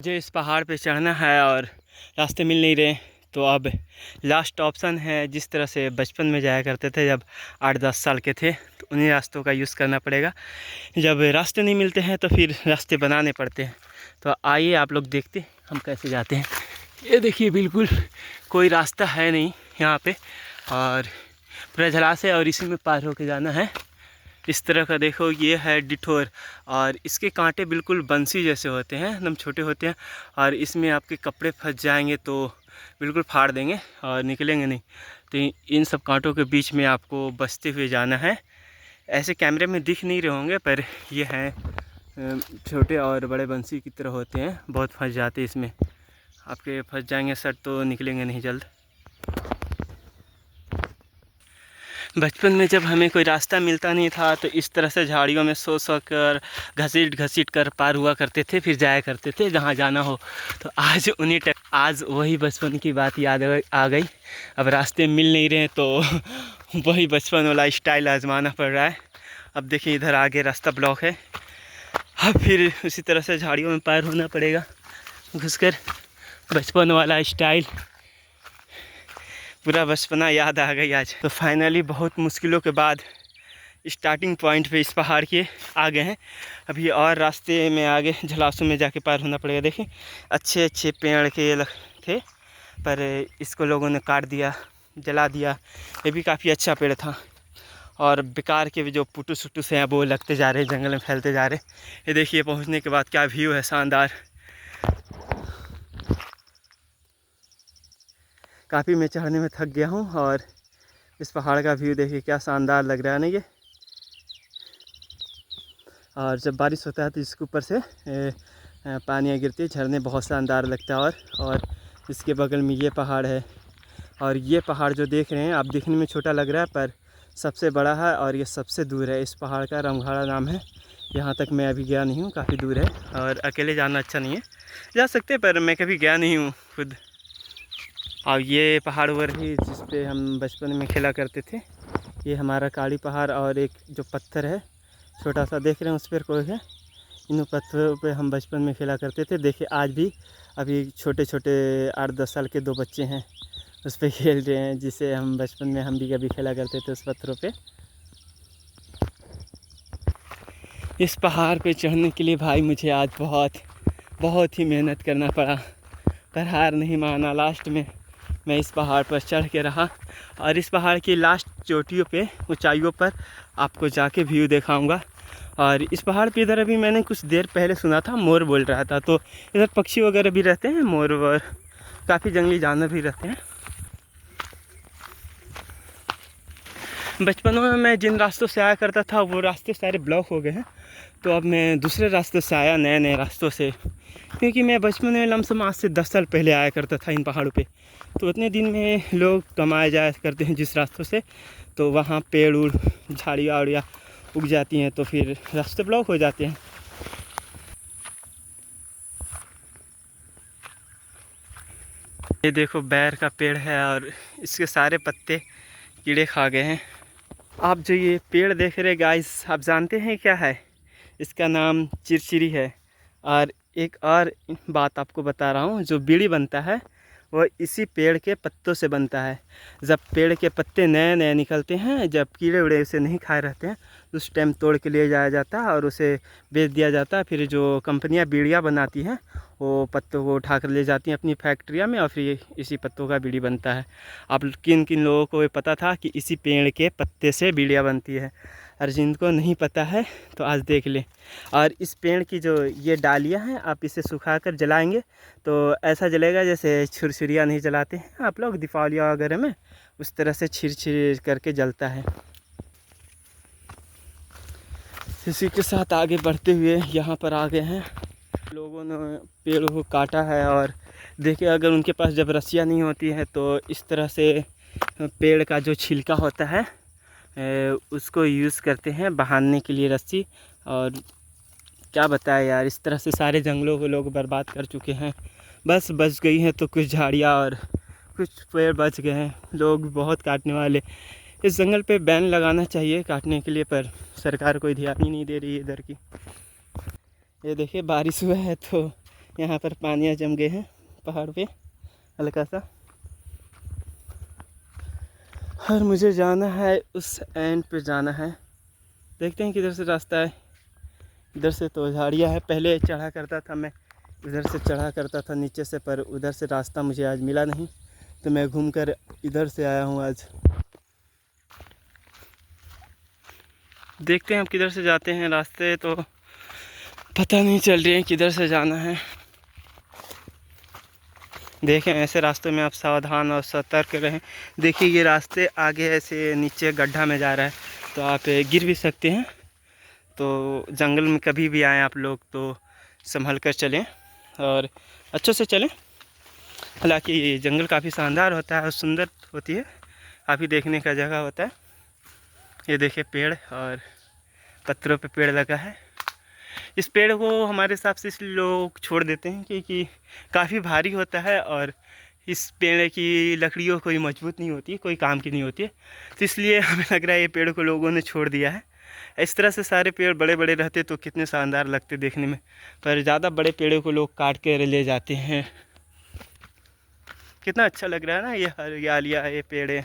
मुझे इस पहाड़ पे चढ़ना है और रास्ते मिल नहीं रहे, तो अब लास्ट ऑप्शन है। जिस तरह से बचपन में जाया करते थे जब 8-10 साल के थे, तो उन्हीं रास्तों का यूज़ करना पड़ेगा। जब रास्ते नहीं मिलते हैं तो फिर रास्ते बनाने पड़ते हैं। तो आइए आप लोग देखते हम कैसे जाते हैं। ये देखिए, बिल्कुल कोई रास्ता है नहीं यहाँ पे, और पूरा जलाशय और इसी में पार होके जाना है। इस तरह का देखो, ये है डिठोर, और इसके कांटे बिल्कुल बंसी जैसे होते हैं, एकदम छोटे होते हैं, और इसमें आपके कपड़े फंस जाएंगे तो बिल्कुल फाड़ देंगे और निकलेंगे नहीं। तो इन सब कांटों के बीच में आपको बचते हुए जाना है। ऐसे कैमरे में दिख नहीं रहे होंगे, पर ये हैं छोटे और बड़े बंसी की तरह होते हैं, बहुत फंस जाते हैं इसमें। आपके फंस जाएंगे सर तो निकलेंगे नहीं जल्द। बचपन में जब हमें कोई रास्ता मिलता नहीं था तो इस तरह से झाड़ियों में सो कर घसीट घसीट कर पार हुआ करते थे, फिर जाया करते थे जहाँ जाना हो। तो आज आज वही बचपन की बात याद आ गई। अब रास्ते मिल नहीं रहे तो वही बचपन वाला स्टाइल आजमाना पड़ रहा है। अब देखिए, इधर आगे रास्ता ब्लॉक है, अब फिर उसी तरह से झाड़ियों में पार होना पड़ेगा घुसकर। बचपन वाला स्टाइल, पूरा बचपना याद आ गई आज। तो फाइनली बहुत मुश्किलों के बाद स्टार्टिंग पॉइंट पे इस पहाड़ के आ गए हैं। अभी और रास्ते में आगे झलासों में जाके पार होना पड़ेगा। देखिए, अच्छे अच्छे पेड़ के थे, पर इसको लोगों ने काट दिया, जला दिया। ये भी काफ़ी अच्छा पेड़ था, और बेकार के भी जो पुटू सुटू से हैं वो लगते जा रहे हैं, जंगल में फैलते जा रहे हैं। ये देखिए, पहुँचने के बाद क्या व्यू है, शानदार। काफ़ी मैं चढ़ने में थक गया हूँ, और इस पहाड़ का व्यू देखिए क्या शानदार लग रहा है ना ये। और जब बारिश होता है तो इसके ऊपर से पानियाँ गिरती है, झरने, बहुत शानदार लगता है। और इसके बगल में ये पहाड़ है, और ये पहाड़ जो देख रहे हैं आप, दिखने में छोटा लग रहा है पर सबसे बड़ा है, और ये सबसे दूर है। इस पहाड़ का रमघाड़ा नाम है। यहाँ तक मैं अभी गया नहीं हूँ, काफ़ी दूर है, और अकेले जाना अच्छा नहीं है। जा सकते पर मैं कभी गया नहीं हूँ खुद। और ये पहाड़ वो रही जिस पे हम बचपन में खेला करते थे। ये हमारा काली पहाड़, और एक जो पत्थर है छोटा सा देख रहे हैं उस पर कोई है। इन पत्थरों पे हम बचपन में खेला करते थे। देखिए आज भी अभी छोटे छोटे 8-10 साल के 2 बच्चे हैं उस पर खेल रहे हैं, जिसे हम बचपन में हम भी कभी खेला करते थे उस पत्थरों पे। इस पहाड़ पे चढ़ने के लिए भाई मुझे आज बहुत ही मेहनत करना पड़ा, पर हार नहीं माना। लास्ट में मैं इस पहाड़ पर चढ़ के रहा, और इस पहाड़ की लास्ट चोटियों पे, ऊंचाइयों पर आपको जाके व्यू दिखाऊंगा। और इस पहाड़ पे इधर अभी मैंने कुछ देर पहले सुना था मोर बोल रहा था, तो इधर पक्षी वगैरह भी रहते हैं, मोर और काफ़ी जंगली जानवर भी रहते हैं। बचपन में मैं जिन रास्तों से आया करता था वो रास्ते सारे ब्लॉक हो गए हैं, तो अब मैं दूसरे रास्तों से आया, नए नए रास्तों से। क्योंकि मैं बचपन में लमसम आज से 10 साल पहले आया करता था इन पहाड़ों पे, तो उतने दिन में लोग कमाए जाया करते हैं जिस रास्तों से, तो वहाँ पेड़ उड़, झाड़ियाँ उड़ियाँ उग जाती हैं, तो फिर रास्ते ब्लॉक हो जाते हैं। ये देखो, बैर का पेड़ है, और इसके सारे पत्ते कीड़े खा गए हैं। आप जो ये पेड़ देख रहे गाइस, आप जानते हैं क्या है? इसका नाम चिरचिरी है। और एक और बात आपको बता रहा हूँ, जो बीड़ी बनता है वो इसी पेड़ के पत्तों से बनता है। जब पेड़ के पत्ते नए नए निकलते हैं, जब कीड़े उड़े उसे नहीं खाए रहते हैं, उस टाइम तोड़ के ले जाया जाता है और उसे बेच दिया जाता है। फिर जो कंपनियां बीड़ियाँ बनाती हैं वो पत्तों को उठा कर ले जाती हैं अपनी फैक्ट्रिया में, और फिर इसी पत्तों का बीड़ी बनता है। आप किन किन लोगों को ये पता था कि इसी पेड़ के पत्ते से बीड़ियाँ बनती है? और जिनको नहीं पता है तो आज देख लें। और इस पेड़ की जो ये डालियाँ हैं, आप इसे सुखाकर जलाएंगे तो ऐसा जलेगा जैसे छुरछुरियाँ नहीं जलाते हैं आप लोग दीपावली वगैरह में, उस तरह से छिर करके जलता है। इसी के साथ आगे बढ़ते हुए यहाँ पर आ गए हैं। लोगों ने पेड़ को काटा है, और देखिए अगर उनके पास जब रस्सियाँ नहीं होती हैं तो इस तरह से पेड़ का जो छिलका होता है उसको यूज़ करते हैं बहाने के लिए रस्सी। और क्या बताएं यार, इस तरह से सारे जंगलों को लोग बर्बाद कर चुके हैं। बस बच गई हैं तो कुछ झाड़ियाँ और कुछ पेड़ बच गए हैं, लोग बहुत काटने वाले। इस जंगल पे बैन लगाना चाहिए काटने के लिए, पर सरकार कोई ध्यान ही नहीं दे रही है इधर की। ये देखिए, बारिश हुआ है तो यहाँ पर पानियाँ जम गए हैं पहाड़ पे हल्का सा। और मुझे जाना है उस एंड पे जाना है। देखते हैं किधर से रास्ता है। इधर से तो झाड़ियाँ है, पहले चढ़ा करता था मैं, इधर से चढ़ा करता था नीचे से, पर उधर से रास्ता मुझे आज मिला नहीं तो मैं घूमकर इधर से आया हूँ आज। देखते हैं अब किधर से जाते हैं, रास्ते तो पता नहीं चल रही है किधर से जाना है। देखें ऐसे रास्तों में आप सावधान और सतर्क रहें। देखिए ये रास्ते आगे ऐसे नीचे गड्ढा में जा रहा है तो आप गिर भी सकते हैं। तो जंगल में कभी भी आएँ आप लोग तो संभल कर चलें और अच्छे से चलें। हालांकि ये जंगल काफ़ी शानदार होता है और सुंदर होती है, काफ़ी देखने का जगह होता है। ये देखिए पेड़ और पत्थरों पे पेड़ लगा है। इस पेड़ को हमारे हिसाब से इसलिए लोग छोड़ देते हैं क्योंकि काफ़ी भारी होता है और इस पेड़ की लकड़ियों कोई मजबूत नहीं होती है, कोई काम की नहीं होती है, तो इसलिए हमें लग रहा है ये पेड़ को लोगों ने छोड़ दिया है। इस तरह से सारे पेड़ बड़े बड़े रहते तो कितने शानदार लगते देखने में, पर ज़्यादा बड़े पेड़ों को लोग काट कर ले जाते हैं। कितना अच्छा लग रहा है ना ये हरियाली, ये पेड़ है।